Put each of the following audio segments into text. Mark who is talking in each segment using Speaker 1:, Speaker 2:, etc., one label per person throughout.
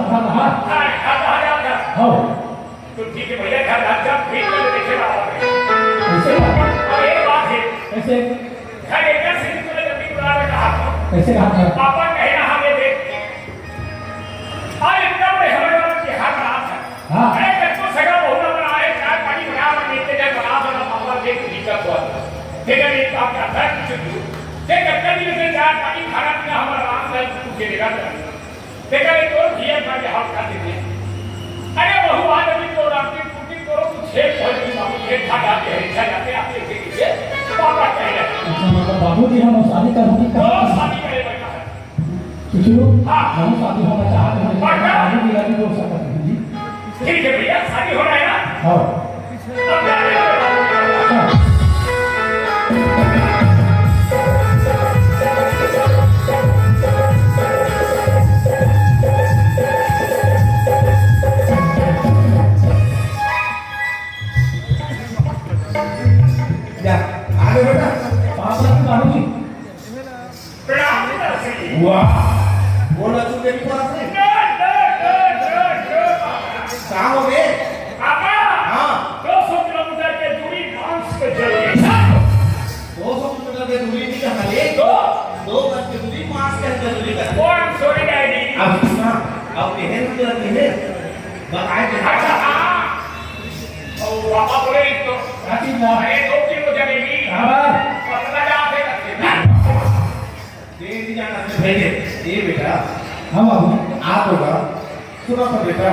Speaker 1: हाँ हाँ
Speaker 2: तो ठीक है भैया घर घर जब ठीक है देखे
Speaker 1: ऐसे
Speaker 2: और एक बात है
Speaker 1: ऐसे
Speaker 2: घर एक से निकले जब भी बुला रहा था
Speaker 1: ऐसे कहा था
Speaker 2: पापा कहे ना हमें देख अरे कब रे हमारे वाला के हाथ रात है
Speaker 1: हाँ
Speaker 2: अरे जब तो सगा बहुना बना है चाय पानी बना और नीचे जाए बना बना पापा देख दिक्कत हुआ ठीक है ये आप क्या था कुछ देख कभी से चाय पानी खाना पीना हमारा आराम से पूछे देगा देखा ये तो ये पर हाथ खा देते अरे बहु आदमी तो रात की करो कुछ छेद हो गई बाबू छेद खा जाते हैं इच्छा जाते हैं आपके देखिए पापा कह रहे हैं
Speaker 1: अच्छा मतलब बाबूजी हम शादी करने
Speaker 2: तो
Speaker 1: का
Speaker 2: शादी करे बैठा है
Speaker 1: किशोर
Speaker 2: हाँ
Speaker 1: हम शादी होना चाहते हैं बाबूजी का भी हो सकता है जी
Speaker 2: ठीक है भैया शादी हो रहा है ना
Speaker 1: हाँ
Speaker 2: अब जा रहे हैं
Speaker 1: आगे बेटा पापा की बाबूजी
Speaker 2: प्रणाम करते
Speaker 1: वाह बोला तू मेरी पास में कहाँ हो गए
Speaker 2: पापा
Speaker 1: हाँ
Speaker 2: 200 किलोमीटर के दूरी मांस के जरिए
Speaker 1: 200 किलोमीटर की दूरी की कहाँ ले दो गज की दूरी मास के अंदर दूरी का
Speaker 2: कौन सॉरी डैडी
Speaker 1: अब सुना अब यह नहीं है बताए कि
Speaker 2: अच्छा हाँ और पापा बोले तो
Speaker 1: राती ना
Speaker 2: अरे 2 किलो जलेबी
Speaker 1: हाँ
Speaker 2: पतला जाते करते
Speaker 1: दे दी जाना से भेजे ये बेटा हम अब आप होगा सुना तो बेटा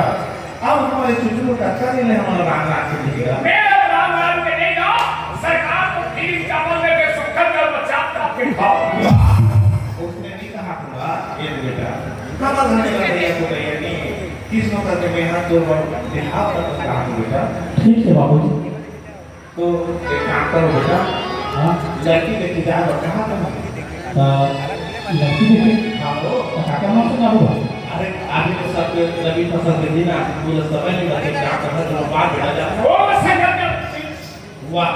Speaker 1: अब हमारे चुटकुलों का करने ले हमारा राग राग के दिखेगा
Speaker 2: मेरा राम राम के नहीं ना सरकार को तीन चावल में के सुखद का बचाव का खाओ
Speaker 1: उसने नहीं कहा होगा ये बेटा कब घंटे का भैया को भैया नहीं किस नौकर के मैं हाथ दो बार देहात तक कहा बेटा ठीक है बाबूजी तो एक काम करो बेटा हाँ लड़की के किताब कहाँ था लड़की देखे हाँ तो काका नाम से क्या हुआ अरे आगे तो सब रवि फसल के दिन आज पूरा समय नहीं बचे क्या करना तो बात बेटा जाता
Speaker 2: वो संगत का
Speaker 1: वाह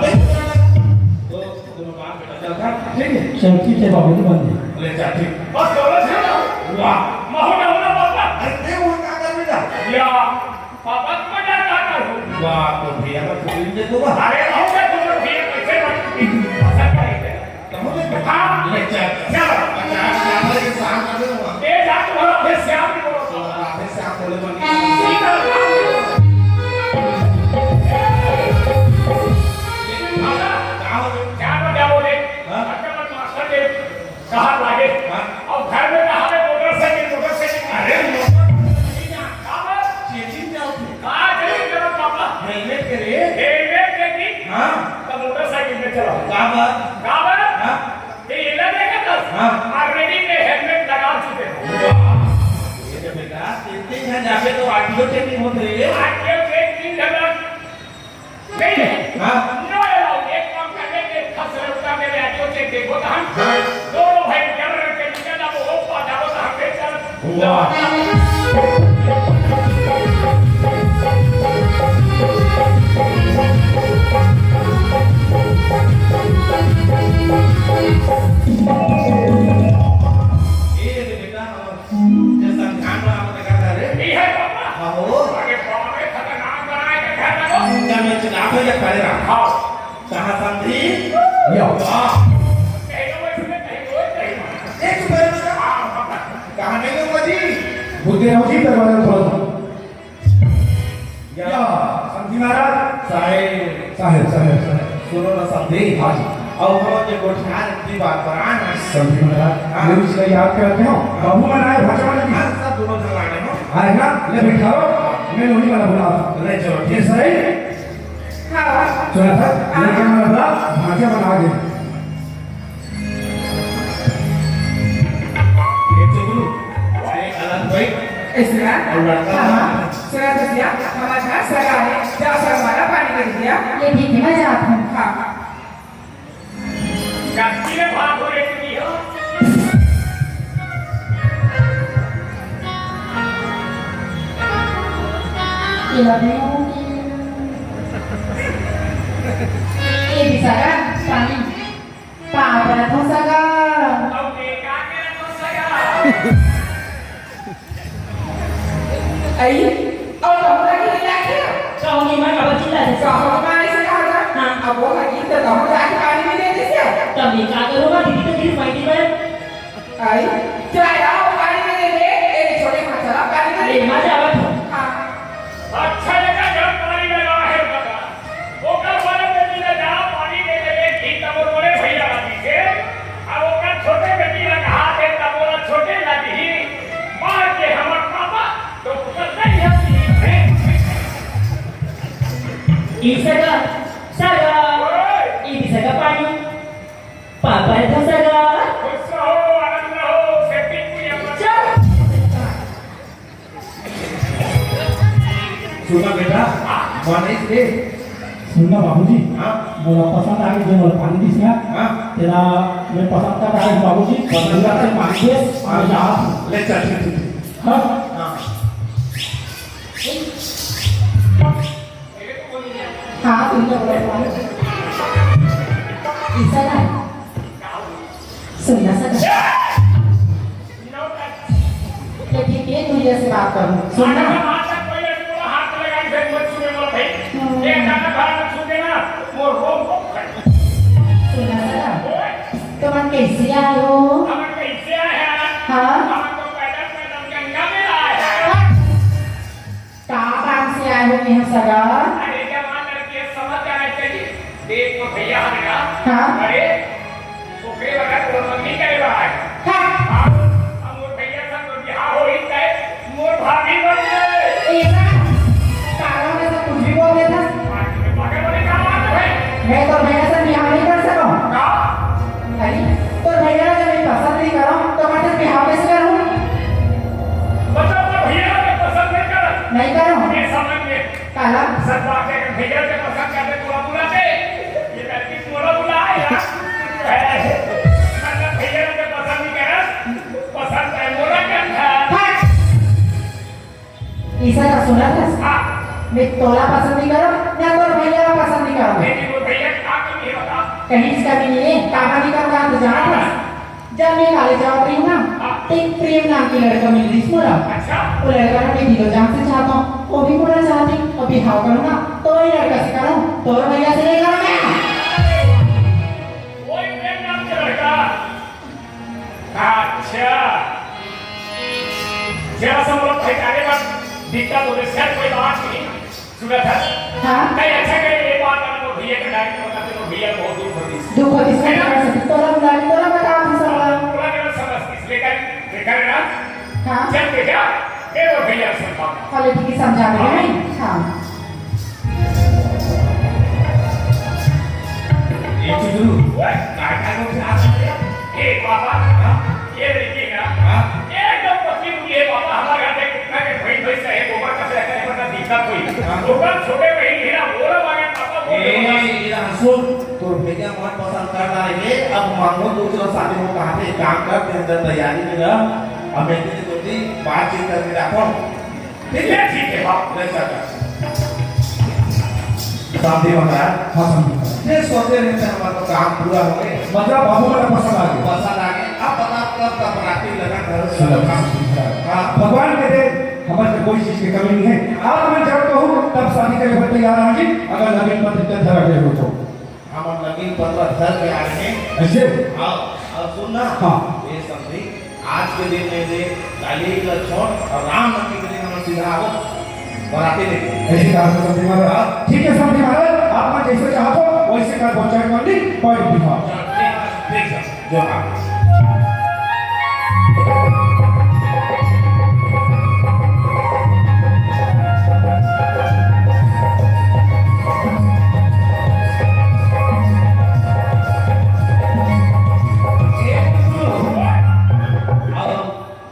Speaker 1: तो तुम बात बेटा चलता ठीक है चल ठीक है बाबूजी बन ले जा ठीक
Speaker 2: बस दौलत है ना
Speaker 1: वाह
Speaker 2: महोना होना पापा
Speaker 1: अरे वो का कर बेटा
Speaker 2: या पापा को क्या करो
Speaker 1: वाह तो भैया का छोड़ दे दो
Speaker 2: अरे होगा तुम भी कैसे बन सरकार है
Speaker 1: तुम
Speaker 2: हां
Speaker 1: ले चल
Speaker 2: चलो
Speaker 1: हमारे के साथ कर दो
Speaker 2: ए जात बोलो फिर से आप बोलो
Speaker 1: तो आपसे से आप बोले बन
Speaker 2: सीधा क्या क्या बोले अच्छा मत मास्टर ने कहा लागे और घर में कहा है मोटरसाइकिल अरे
Speaker 1: हेलमेट के लिए
Speaker 2: हेलमेट लेगी
Speaker 1: हां
Speaker 2: तो मोटरसाइकिल में चलो
Speaker 1: काबर
Speaker 2: काबर
Speaker 1: हां
Speaker 2: ये लगेगा तो
Speaker 1: हां
Speaker 2: ऑलरेडी में हेलमेट लगा चुके हो
Speaker 1: ये तो बेटा इतने जहां जाके तो आरटीओ चेकिंग होते रहे
Speaker 2: आरटीओ चेकिंग करना नहीं
Speaker 1: हां
Speaker 2: नो एक काम करने के खसरे उतार मेरे आरटीओ चेक देखो तो हम दोनों भाई कैमरे के नीचे ना वो पा जाओ तो हम चल
Speaker 1: वाह बुद्धिरावजी दरबार थोड़ा या समझी महाराज साहेब सुनो ना समझी हाँ जी और हम जो गोठान की बात पर आना समझी महाराज मेरी इसलिए याद करते हो बाबू में आए भाषा वाले हाँ सब दोनों जगह आने हो आएगा ले बैठाओ मैं वही वाला बुला ले चलो ठीक सही हाँ सुना था लेकिन हमारा भाषा बना दे
Speaker 3: इसरा हाँ सरा तो दिया हमारा सरा है जा सर हमारा पानी कर दिया
Speaker 4: ये ठीक है मैं जाता हूँ
Speaker 3: हाँ
Speaker 2: गलती में भाग हो रही हो
Speaker 4: ये लगे ये बिसारा पानी पापा तो सगा
Speaker 2: अब देखा के तो सगा
Speaker 3: आई और हमरा के ले आके
Speaker 4: Kau ni mana kau cinta ni?
Speaker 3: कहो मारे से कहा था अब वो लगी तो हम जाके पानी में दे देसे
Speaker 4: Tapi kau rumah di kita di rumah di mana?
Speaker 3: आई चला आओ पानी में दे दे एक छोटे मसाला पानी में
Speaker 4: Ada macam apa tu?
Speaker 3: हां
Speaker 2: अच्छा लगा जब पानी में रहा है बता वो कल वाले बेटी ने जा पानी दे दे घी तब बोले भैया आदि से अब वो कल छोटे बेटी ने कहा दे तब बोला छोटे लादी मार के हमर पापा तो कर नहीं है
Speaker 4: Isa ka? Saga. Ini saga pani. Papa itu saga.
Speaker 2: खुश रहो आनंद रहो सेफ्टी पूरी अपना
Speaker 1: सुना बेटा मनीष दे
Speaker 5: सुनना बाबूजी
Speaker 1: हाँ
Speaker 5: मोला पसंद आ गई मोला पानी दी सिया
Speaker 1: हाँ
Speaker 5: तेरा मैं पसंद कर रहा हूँ बाबूजी
Speaker 1: पसंद
Speaker 5: पसंद से पानी दे और जा
Speaker 1: ले चल
Speaker 5: हाँ
Speaker 1: हाँ
Speaker 4: हाँ तुमने बोला पानी. Isa ka? Sunnah saga.
Speaker 2: No touch
Speaker 4: Jadi dia tu dia sebab tu.
Speaker 2: खाना
Speaker 4: Sunnah.
Speaker 2: का हाथ तक पहले पूरा हाथ लगा के मत छूने वाला भाई ये खाना खाना छू देना वो रोम को
Speaker 4: Sunnah saga. Teman Kesia lo.
Speaker 2: हमें कैसे आया
Speaker 4: हाँ.
Speaker 2: हमें तो पैदल पैदल गंगा में आया
Speaker 4: Kapan si ayah ni saga?
Speaker 2: अरे जवान लड़की समझ आए चाहिए देख तो भैया ने कहा
Speaker 4: हाँ.
Speaker 2: अरे छोकरे वाला तो मम्मी करे रहा है
Speaker 4: Ha.
Speaker 2: हम मोर भैया से तो बिहार हो ही गए मोर भाभी बन गए
Speaker 4: Isa. Kalau मैं तो कुछ भी बोल देता.
Speaker 2: मगर बोले क्या बात है भाई
Speaker 4: मैं तो भैया से बिहार नहीं कर सकूं.
Speaker 2: का
Speaker 4: अरे तो भैया जब मैं पसंद नहीं करूं तो मैं तो बिहार कैसे करूं?
Speaker 2: बताओ तो भैया ने पसंद नहीं कर
Speaker 4: नहीं करूं.
Speaker 2: ये समझ में
Speaker 4: काला.
Speaker 2: सच बात है कि भैया के पसंद करते पूरा बुलाते ये लड़की पूरा बुलाया मतलब भैया के पसंद नहीं कर पसंद है मोरा करता
Speaker 4: Ha. Isa का सुना था.
Speaker 2: हाँ
Speaker 4: मैं तोला पसंद नहीं करूं या तो भैया का पसंद नहीं करूं.
Speaker 2: लेकिन वो भैया क्या कमी है बता
Speaker 4: कहीं इसका भी नहीं है. काका जी का काम तो जाना था. जब मैं कॉलेज जाओ रही हूँ ना तो एक प्रेम नाम की लड़का मिल रही मुझे.
Speaker 2: अच्छा
Speaker 4: वो लड़का ना मैं दिलो जान से चाहता हूँ वो भी मुझे चाहती और बिहाव करूँ ना तो वही लड़का से करूँ तो भैया से नहीं करूँ मैं.
Speaker 2: वही प्रेम नाम से लड़का अच्छा जरा सब लोग ठिकाने पर दिक्कत होने से कोई बात नहीं सुना था
Speaker 4: हाँ.
Speaker 2: नहीं अच्छा करे ये बात अगर वो भैया के डायरेक्ट बताते तो भैया बहुत दुख होती
Speaker 4: दुख होती है तोला बुला तोला बता हम सब.
Speaker 2: पूरा केवल समझ लेकर लेकर ना
Speaker 4: हाँ.
Speaker 2: चल के जा ये वो भैया से बात
Speaker 4: Kalau Diki समझा रहे हैं. हाँ.
Speaker 1: ये चुदरू
Speaker 2: काय लोग से आते हैं ए पापा ये देखिए ना एकदम पतली हुई है पापा हमारे घर में कितना के भाई भाई से है गोबर का से है पता दिक्कत हुई गोबर छोटे भाई हीरा बोला मांगे पापा
Speaker 1: ए ये हंसुल तो भैया मन पसंद कर रहा है अब मांगो दूसरा शादी हो कहाँ पे काम कर के अंदर तैयारी में रह अब मैं तेरी कोई बातचीत करके रखो
Speaker 2: ठीक है बाप
Speaker 1: ले चल शादी होगा
Speaker 5: हाँ समझ
Speaker 1: ये सोचे रहते हैं हमारा तो काम पूरा हो गया
Speaker 5: मतलब बाबू मेरा पसंद आ गया
Speaker 1: पसंद आ गया अब बता कब का बराती लगा घर से हाँ
Speaker 5: भगवान के दे हमारे कोई चीज की कमी नहीं है आप मैं जब कहूँ तब शादी के लिए तैयार हैं जी अगर लगन पत्र के धरा गए हो तो
Speaker 1: हम लगी पत्र घर के आ रहे हैं
Speaker 5: ऐसे
Speaker 1: हाँ अब सुनना
Speaker 5: हाँ।
Speaker 1: ये समझी आज के दिन में से काली का छोड़ और राम नवमी के दिन हम सीधा हो बराती लेके
Speaker 5: ऐसे कहा तो समझे महाराज ठीक है समझे महाराज आप मैं जैसे चाहो वैसे कर पहुंचाए मंडी पॉइंट दिखा
Speaker 1: ठीक है जो हाँ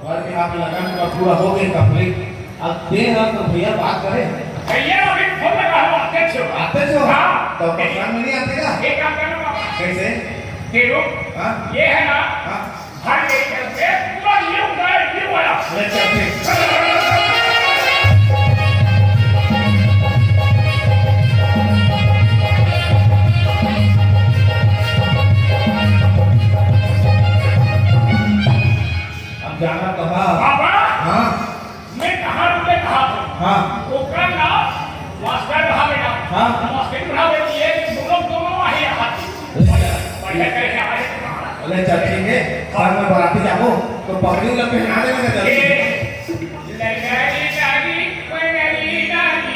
Speaker 1: पूरा हो गया कंप्लीट अब दे हम तो भैया बात करें
Speaker 2: भैया अभी फोन लगा हुआ अध्यक्ष
Speaker 1: आते जो
Speaker 2: हाँ
Speaker 1: तो पसंद में नहीं आते क्या
Speaker 2: ये काम करना पापा
Speaker 1: कैसे
Speaker 2: तेरो
Speaker 1: हाँ
Speaker 2: ये है ना
Speaker 1: हाँ
Speaker 2: हर एक करके पूरा ये उड़ाया ये वाला
Speaker 1: ले चलते अब जाना कहा
Speaker 2: पापा
Speaker 1: हाँ
Speaker 2: मैं कहाँ रुके कहाँ
Speaker 1: हाँ
Speaker 2: ओकरा ना मास्टर रहा बेटा
Speaker 1: हाँ।
Speaker 2: मास्टर रहा बेटी ये दोनों आहे हाथी बढ़िया करे क्या आहे
Speaker 1: अरे चल ठीक है साथ में बाराती जाओ तो पगड़ी लग पहना देंगे जल्दी
Speaker 2: लगाई जागी पगड़ी डाली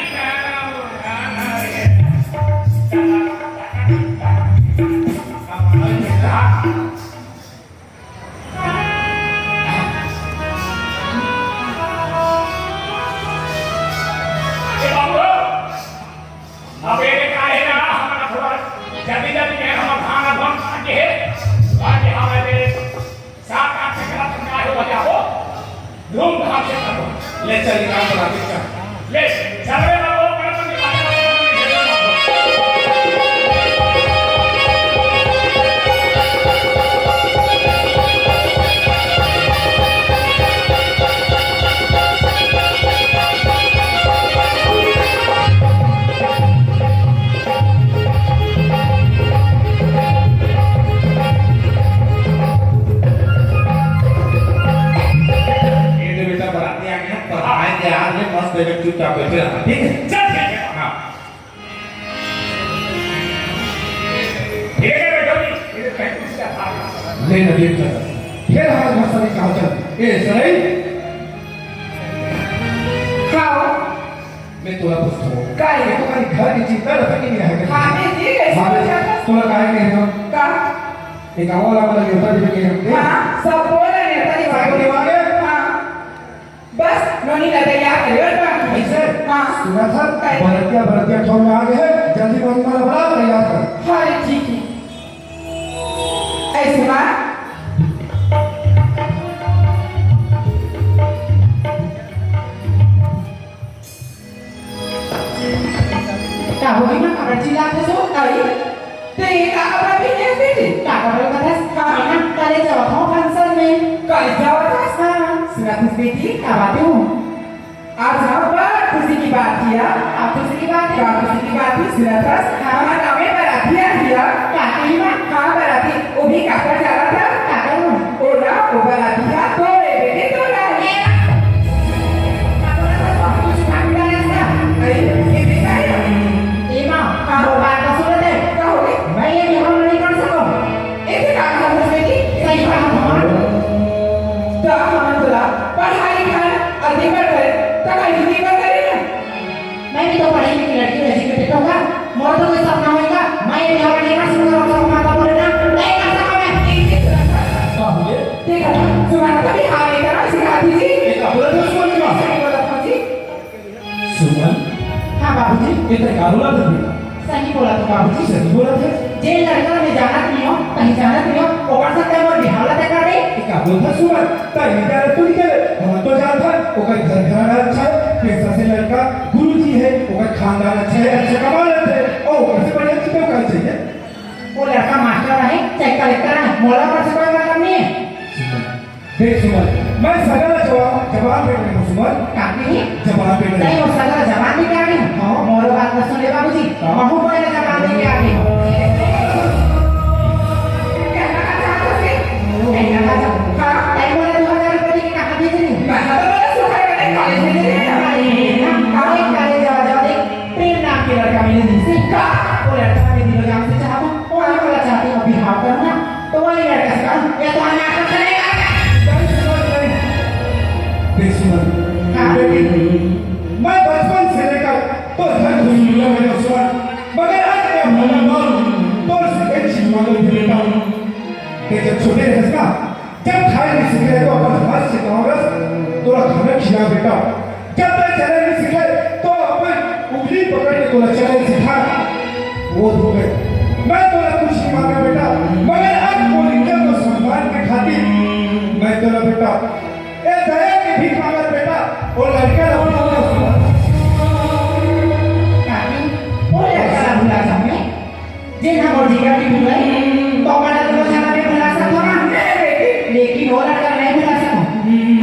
Speaker 2: अब ये क्या है ना हमारा थोड़ा जल्दी जल्दी में हम खाना बन के आज हमारे 7-8 घंटा तक का हो जाओ धूमधाम से करो
Speaker 1: ले चल निकाल बाराती का
Speaker 2: ले चल रे बाबू गणपति
Speaker 1: मस्त बैठे चुपचाप बैठे रहना ठीक है
Speaker 2: चल ठीक है
Speaker 1: हाँ
Speaker 2: ठीक है बैठो जी ये कैसे क्या था
Speaker 5: ले न देख कर फिर हमारे घर से कहा चल ए सही
Speaker 3: खाओ
Speaker 5: मैं तोला पूछता हूँ
Speaker 3: काय
Speaker 5: ये तुम्हारी घर की चिंता रखी नहीं है
Speaker 3: खाने जी कैसे हो जाता
Speaker 5: तोला काहे नहीं है
Speaker 3: का
Speaker 5: एक गाँव वाला मतलब योता भी नहीं है
Speaker 3: हाँ सब बोल रहे हैं तरी
Speaker 5: साइको दिमाग है
Speaker 3: हाँ बस नोनी लगा याद करियो
Speaker 5: ऐसे
Speaker 3: हाँ
Speaker 5: सुना था भरतिया ठोल में आ गए हैं जल्दी नौनी वाला बड़ा तैयार कर
Speaker 3: हाँ ठीक है ऐसे बात
Speaker 4: Cả hồi mà cả chị làm thế số đấy.
Speaker 3: thì cả apa ini sih
Speaker 4: Cả cả hồi cái test cả năm ta đây giờ họ phan sân lên.
Speaker 3: kalau jawab tas
Speaker 4: À,
Speaker 3: 100 biji
Speaker 4: cả bà tiêu.
Speaker 3: आज apa खुशी की बात किया
Speaker 4: À, tôi sẽ đi ba
Speaker 3: क्या खुशी की बात थी 100 हमारा नाम है बराती किया
Speaker 4: Cả cái mà
Speaker 3: हाँ बराती वो भी काका जा रहा था
Speaker 4: cả cái luôn.
Speaker 3: वो ना वो बराती था तो रे बेटे तो ना ये देखा है
Speaker 4: Ý mà, bộ bạn có số đấy.
Speaker 3: क्या हो गई
Speaker 4: Mấy em thì không lấy con sao?
Speaker 3: ऐसे काम कर रहे थे
Speaker 4: Xây khoa học hóa.
Speaker 3: तो हम बोला पढ़ाई लिखाई अधिक बढ़ गए तो कहीं हिंदी बढ़ गई ना
Speaker 4: मैं भी तो पढ़ी लिखी लड़की एजुकेटेड होगा मोर तो कोई सपना होगा मैं ये बिहार नहीं कर सकूंगा तो माता बोले ना नहीं कर सकूंगा मैं
Speaker 3: ठीक है सुबह कभी हारे करा सिखा दीजिए
Speaker 5: एक बोला था सुमन की बात
Speaker 3: सही बोला था जी
Speaker 5: सुमन
Speaker 4: हाँ बाबूजी
Speaker 5: ये तो कारोला था
Speaker 4: सही बोला तो बाबूजी
Speaker 5: सही बोला था
Speaker 4: जे लड़का में जाना नहीं हो कहीं जाना नहीं हो वो कर सकते हैं और बिहार ला कर दे
Speaker 5: एक बोला था सुमन ताई क्या तू निकल हम तो जानता वो का घर घराना अच्छा है पैसा से लड़का गुरुजी है वो का खानदान अच्छा है अच्छे कमा लेते हैं ओ कैसे बढ़िया चीज तो कर चाहिए
Speaker 4: वो लड़का मास्टर है चाहे कलेक्टर है मोला पर से कोई मतलब नहीं है
Speaker 5: देख सुमन मैं सगला जवाब दे रहा हूँ सुमन
Speaker 4: काफी नहीं
Speaker 5: जवाब दे रहा
Speaker 4: नहीं
Speaker 5: हूँ
Speaker 4: वो सगला जवान दे के आ गई हाँ मोरो बात न सुन ले बाबूजी महू बोले जवान दे के आ गई
Speaker 3: कहना चाहते थे
Speaker 4: नहीं ना था हाँ टाइम बोले 2000 रुपए की कहां भेजे नहीं
Speaker 3: मैं तो बोला सुबह मैंने कॉलेज में दे
Speaker 4: काले जावा जावा देख प्रेम नाम के लड़का मिले जिससे का वो लड़का मेरे दिलो जान से चाहता वो आने वाला चाहती है बिहार करना तो वही लड़का से कहा या तो हमें आकर चलेगा
Speaker 5: देख सुमन
Speaker 4: हाँ
Speaker 5: मैं बचपन से लेकर तो घर घुस मिला मैंने सुमन मगर आज मैं भला मालूम तो से अच्छी मालूम भी लेता हूँ कि जब छोटे रहे ना जब खाए नहीं सीखे तो अपन हाथ से कहोगे थोड़ा खाना खिला बेटा जब तक चले नहीं सीखे तो अपन उंगली पकड़ के थोड़ा चले सिखा वो हो गए मैं थोड़ा कुछ नहीं मांगा बेटा मगर अब वो इज्जत को सम्मान के खातिर मैं तेरा बेटा ए दया की भीख मांगा बेटा और लड़का अपना
Speaker 4: काफी वो लड़का ना भुला जाए जिन हम और जीगा की भुलाई तो हमारा तो जाना में भुला सकता ना लेकिन वो लड़का नहीं भुला सकता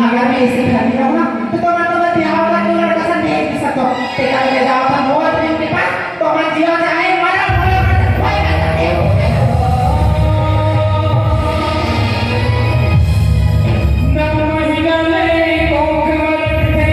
Speaker 4: अगर मैं इसे घर में रहूंगा तो मैं तो बिहार वाला कोई लड़का से नहीं मिल सकता ते का ले जाओ था वो अपने के पास तो मैं जिया चाहे मरा भुला कर कोई ना सकते
Speaker 3: न महिला ले कोक मरते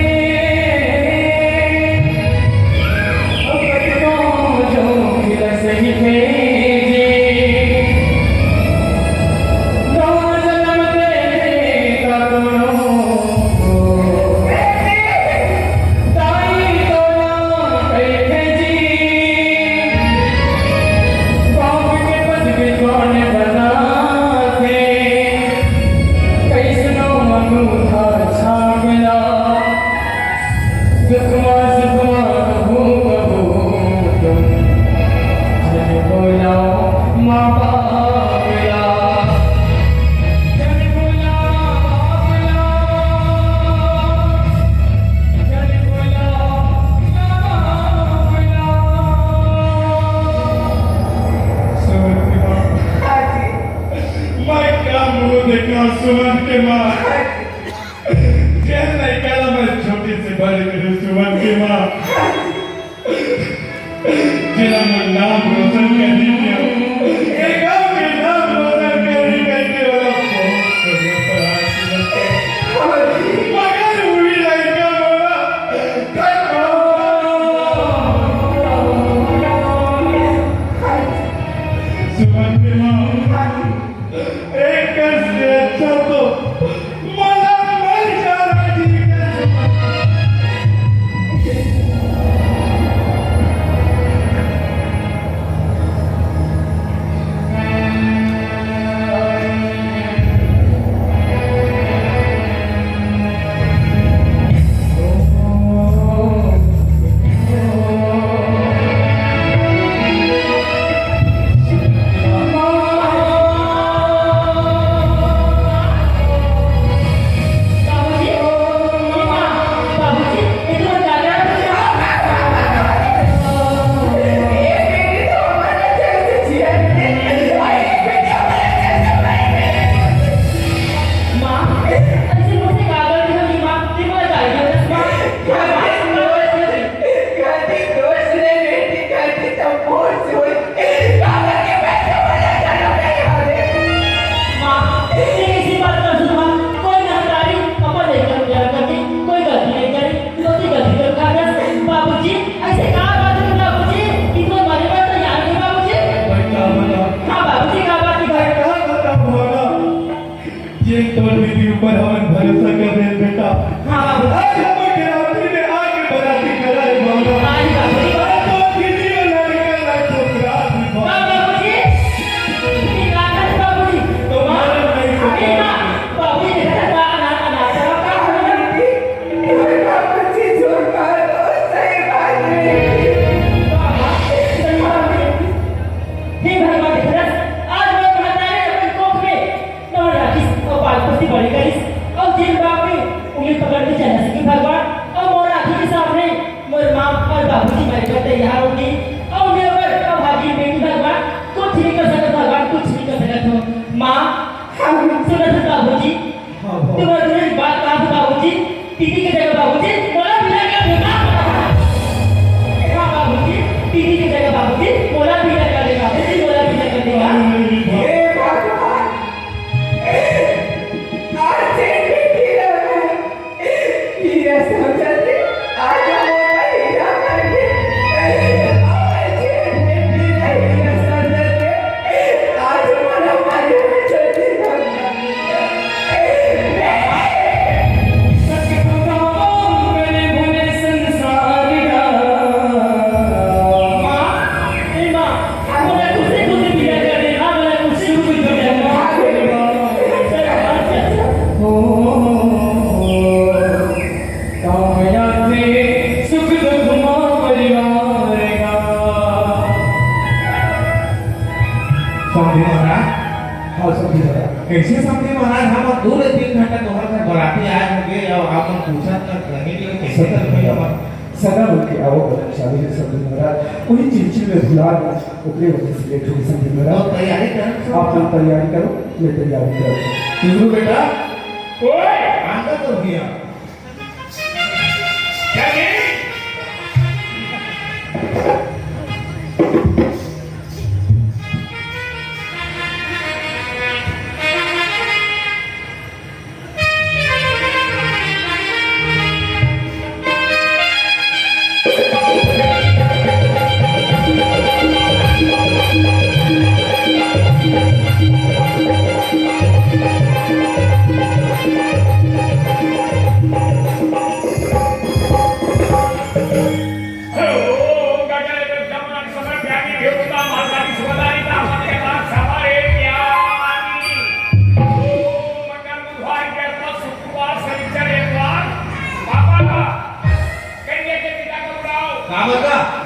Speaker 5: माँ जैन नहीं कहा मैं छोटी से बड़ी मेरे सुमन की माँ जिला मैं नाम रोशन कर दीजिए एक गाँव के नाम रोशन कर ही करने वाला मगर हुई लड़का बोला सुमन की माँ एक से अच्छा तो मला मर जाना ठीक है ये तो मेरी ऊपर हम भरोसा कर रहे हैं बेटा आज हम गिरावटी में आके बराती कराए बाबा आज तो किसी लड़के ना छोकरा तुम्हारे नहीं
Speaker 3: दीदी की जगह बाबूजी मोला भी लगा देगा। हाँ बाबूजी दीदी की जगह बाबूजी मोला भी लगा देगा। बाबूजी मोला भी लगा देगा।
Speaker 4: हे भगवान आज हीरा समझते आज मोला हीरा करके आज मोला मारे में चलती
Speaker 1: कैसे समझे महाराज हम 2 से 3 घंटा तुम्हारे घर बराती आए होंगे और आप पूछा तक रहने के लिए कैसे कर पाए हम
Speaker 5: सदा बनके आओ शादी के सब दिन महाराज कोई चिड़चिड़ में भुला उपले वजह से लेट हो सब दिन
Speaker 1: तो
Speaker 5: महाराज
Speaker 1: तैयारी कर
Speaker 5: आप लोग तैयारी करो मैं तैयारी करो
Speaker 1: सुनो बेटा
Speaker 2: ओए
Speaker 1: आंदा तो गया
Speaker 2: क्या ये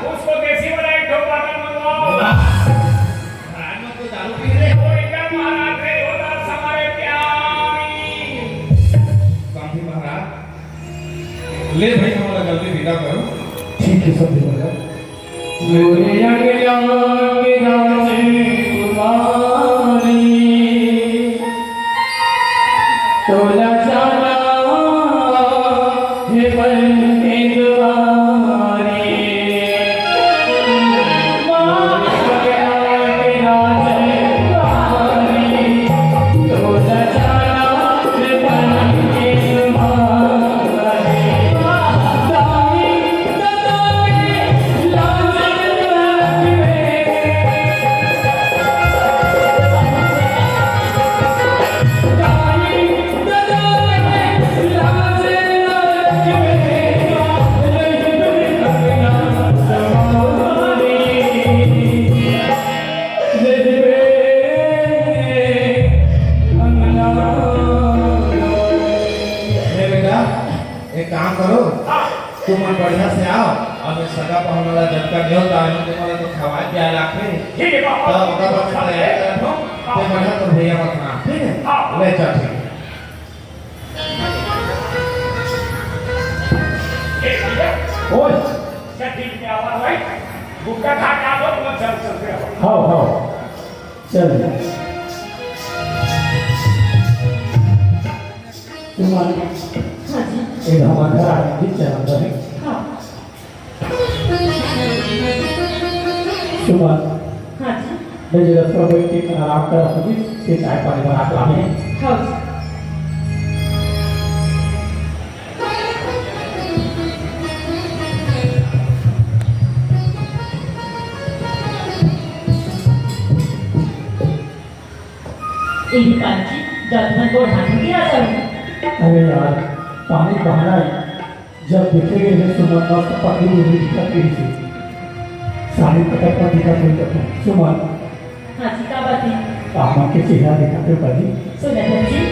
Speaker 2: उसको देसी वाला एक ठोक बाटल मंगवाओ
Speaker 1: महाराज में तो दारू पी रहे
Speaker 2: वो इधर महाराज रे उधर हमारे प्यारी
Speaker 1: काफी महाराज ले भाई हमारा जल्दी विदा करो
Speaker 5: ठीक है सब दिन महाराज
Speaker 3: मोरे अंग जान राजे कुमारी
Speaker 2: तोला जाना है बनते द्वारे
Speaker 1: एक काम करो तुम बढ़िया से आओ और सगा पाहुन वाला झटका न्योता है तुम्हारा तो खवा क्या लाखे
Speaker 2: ठीक है
Speaker 1: तो ओका बात तैयार कर दो ते बढ़िया तो भैया मत ना ठीक है ले चल ठीक
Speaker 2: ओए क्या ठीक है आवाज भाई भूखा खा के आ दो चल चल
Speaker 5: हाँ चल
Speaker 3: हाँ जी
Speaker 5: एक हमारे घर आने की चैनल है
Speaker 3: हाँ
Speaker 5: सुबह
Speaker 3: हाँ जी
Speaker 5: मैं जगह पर बैठ के आराम कर रहा हूँ फिर चाय पानी बना के लाने
Speaker 3: हाँ जी एक कांची जजमेंट को ढांढ दिया जाए
Speaker 5: अरे यार पानी बहाना जब देखेंगे ये सुमन मस्त पकड़ी हुई दिक्कत नहीं थी सारी पटक पर दिक्कत नहीं करता सुमन
Speaker 3: हाँ जी क्या बात है
Speaker 5: पापा के चेहरा दिखाते पड़ी
Speaker 3: सुनते जी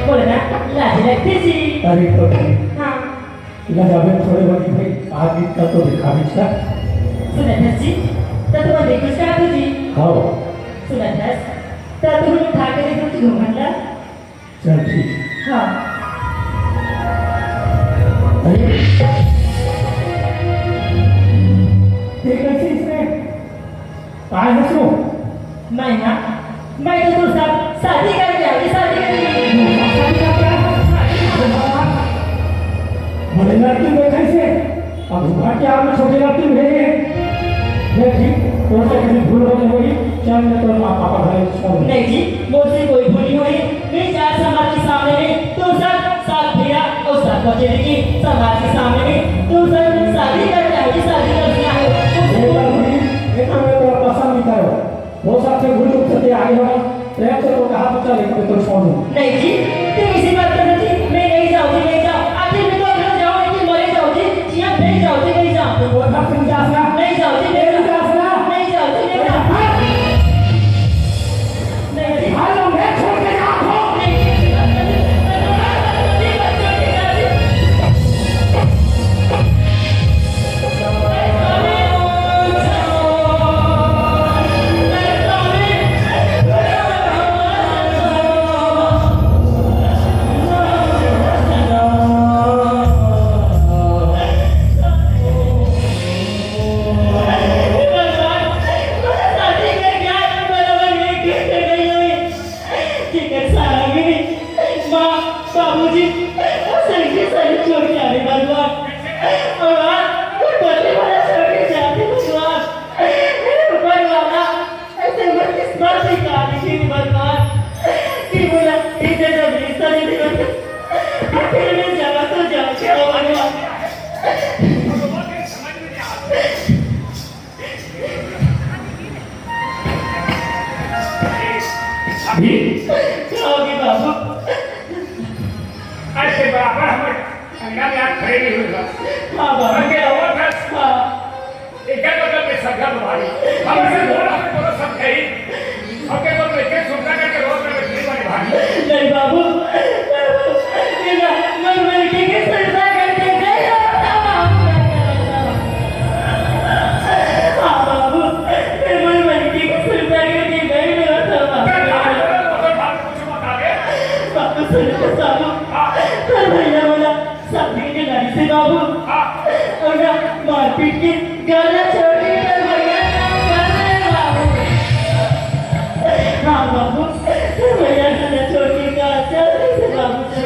Speaker 3: बोले ना लाज लगती जी
Speaker 5: अरे तो नहीं
Speaker 3: हाँ
Speaker 5: लगावे थोड़े बड़ी भाई आगे का तो दिखा भी था
Speaker 3: सुनते जी तो तुम देखो क्या जी
Speaker 5: हाँ
Speaker 3: सुनते तो तुम उठा के देखो कि घूमना
Speaker 5: चल ठीक
Speaker 3: हाँ
Speaker 5: अरे ये कैसे इसमें काय है सो
Speaker 3: मैं ना मैं तो तुझ साथ शादी करके आई शादी
Speaker 5: बड़े लड़की में कैसे अब घर के आगे छोटे लड़की में मैं ठीक तो से कभी भूल हो गई चल मैं तो पापा घर छोड़
Speaker 3: नहीं जी मुझसे कोई भूल हुई मैं चार समाज के सामने में तो सब साथ फेरा और साथ बचे की समाज के सामने में तो सब शादी करके आई शादी करके आई
Speaker 5: एक मैं तो पसंद नहीं करो वो सबसे भूल सकते आगे हम प्रेम से तो कहा तो चले तो छोड़
Speaker 3: नहीं जी तुम इसी बात करना जी मैं नहीं जाऊंगी नहीं जाऊँ आखिर मैं तो अपना जाऊँ लेकिन मरे जाऊँगी जी आप नहीं जाऊँगी नहीं जाऊँ
Speaker 5: वो बात तुम जाना
Speaker 3: नहीं जाऊँगी नहीं जाऊँ नहीं जाऊँगी नहीं जाऊँ नहीं जी
Speaker 5: हालो मैं छोड़ के जाओ
Speaker 2: ऐसे बराबर हमें अंगा में आग खड़े नहीं हुए एक मतलब में सगा भाई हमसे बोला तो सब कही ओके तो एक सुनता करके रोज में बैठने वाली भाई
Speaker 3: नहीं बाबू मैं लड़की के सजा करके गई हाँ बाबू मैं लड़की के सजा करके गई बाबू सुन बाबू कल भैया बोला शादी के गाड़ी से बाबू और मारपीट के गाना छोड़ के कल भैया बाबू हाँ बाबू भैया गाना छोड़ के कहा चल बाबू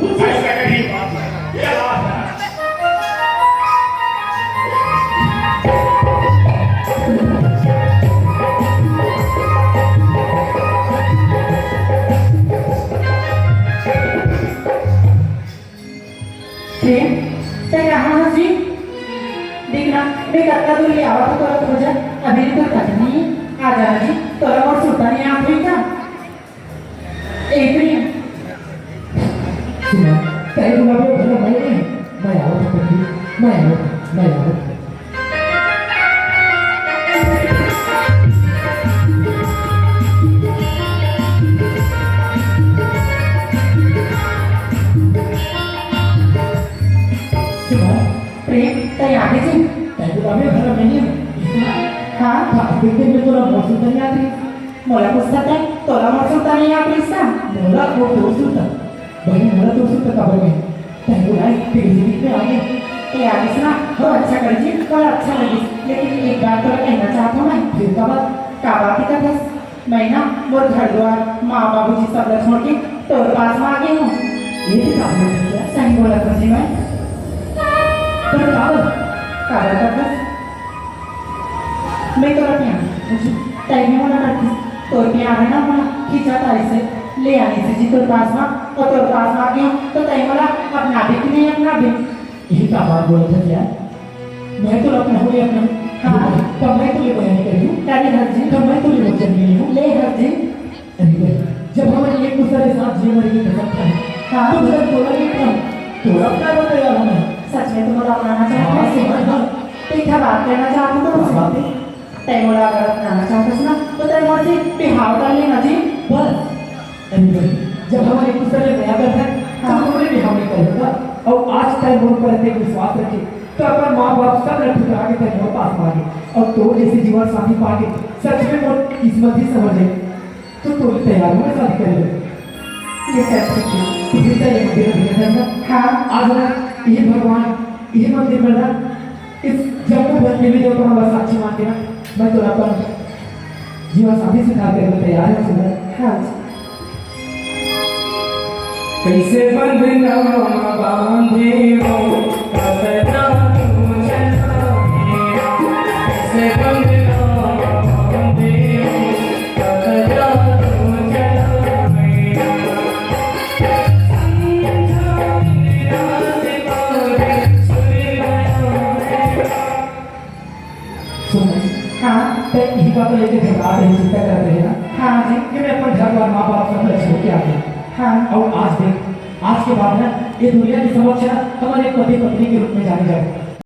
Speaker 2: ऐसा कहीं बात है क्या बात है
Speaker 4: प्रेम ते कहाँ हंसी देखना मैं कत्ता तो ले आवा तो तोरा खोजा अभी तो कटनी आ जाना जी तोरा और सुनता नहीं आप हुई था एक प्रेम
Speaker 5: सुना तेरे को अभी भला मैं आओ तो कभी मैं आओ
Speaker 4: प्रेम ते आगे जी
Speaker 5: तेरे को अभी भला नहीं
Speaker 4: हाँ
Speaker 5: देखते में तोरा बहुत सुंदर नहीं आती
Speaker 4: मोला पुस्तक है तोरा और सुनता नहीं आप इसका
Speaker 5: मोला को तो सुनता भाई मोला तो सुनता खबर में तेरे को लाई तेरी जिंदगी में आगे
Speaker 4: ये आगे सुना तो अच्छा कर जी तो अच्छा लगी लेकिन एक बात तो कहना चाहता हूँ मैं
Speaker 5: फिर का बात
Speaker 4: का बात ही कर मैं ना मोर घर द्वार माँ बाबू जी सब छोड़ के तोर पास में आ गई हूँ
Speaker 5: ये भी काम है
Speaker 4: सही बोला कर जी मैं
Speaker 5: पर
Speaker 4: का बात कर मैं तो रखी टाइम में होना रखी तोर पे आ गए ना मैं खींचा तारी से ले आने से जी तोर पास में और तोर पास में आ गई हूँ तो टाइम वाला अपना भी कि नहीं अपना भी
Speaker 5: यही का बात बोला था क्या मैं तो अपना हो अपना
Speaker 4: हाँ।
Speaker 5: तब मैं तो ये बयान करी हूँ
Speaker 4: तारी हर जी
Speaker 5: तब मैं तो ये वचन मिली हूँ
Speaker 4: ले हर जी
Speaker 5: जब हमें एक दूसरे के साथ जीवन की कसम खाई
Speaker 4: हाँ।
Speaker 5: तो मुझे बोला कि तो अपना बताया हमें
Speaker 4: सच में तुम अपनाना चाहते हो तो इतना बात करना चाहते हो तो
Speaker 5: बात है
Speaker 4: तैमोला अगर अपनाना चाहते हो ना तो तैमोल जी बिहाव कर लेना जी
Speaker 5: बस जब हमारे एक दूसरे में बयान करते हैं तो हमें भी हमें करेगा और आज तक वो करते विश्वास रखे तो अपन माँ बाप सब ने ठुकरा के तेरे पास मांगे और तो जैसे जीवन साथी पाके सच में वो किस्मत ही समझे तो तैयार हुए शादी करेंगे
Speaker 4: ये सब ठीक है
Speaker 5: तो फिर ये मंदिर में भेजना
Speaker 4: हाँ
Speaker 5: आज ना ये भगवान ये मंदिर में ना इस जब बनने में जो तो हमारा साक्षी मान के ना मैं तो अपन जीवन साथी सिखा के तैयार है सुंदर
Speaker 4: हाँ
Speaker 5: कैसे बंधना बांधे हो कसना तुझे कैसे बंधना बांधे हो कसना तुझे
Speaker 4: हाँ
Speaker 5: तो यही बात लेके घबरा रहे चिंता कर रहे हैं ना
Speaker 4: हाँ जी
Speaker 5: कि मैं अपने घर और माँ बाप सब अच्छे होके आ गए
Speaker 4: हाँ
Speaker 5: और आज देख आज के बाद ना ये दुनिया की समस्या हमारे पति पत्नी के रूप में जानी जाए